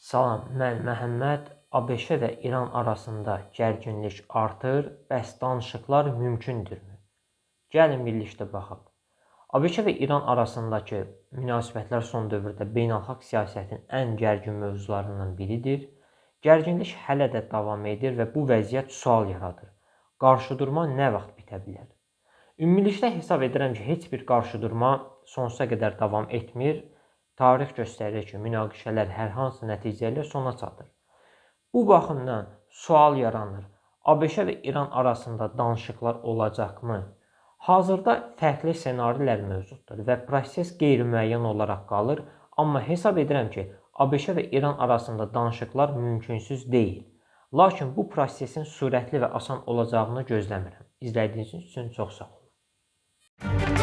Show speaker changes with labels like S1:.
S1: Salam, mən Məhəmməd. ABŞ və İran arasında gərginlik artır, bəs danışıqlar mümkündürmü? Gəlin birlikdə baxaq. ABŞ və İran arasındakı münasibətlər son dövrdə beynəlxalq siyasətin ən gərgin mövzularından biridir. Gərginlik hələ də davam edir və bu vəziyyət sual yaradır. Qarşıdurma nə vaxt bitə bilər? Ümumilikdə hesab edirəm ki, heç bir qarşıdurma sonsuza qədər davam etmir. Tarix göstərir ki, münaqişələr hər hansı nəticə ilə sona çatır. Bu baxımdan sual yaranır. ABŞ və İran arasında danışıqlar olacaqmı? Hazırda fərqli ssenarilər mövcuddur və proses qeyri-müəyyən olaraq qalır. Amma hesab edirəm ki, ABŞ və İran arasında danışıqlar mümkünsüz deyil. Lakin bu prosesin sürətli və asan olacağını gözləmirəm. İzlədiyiniz üçün çox sağ olun.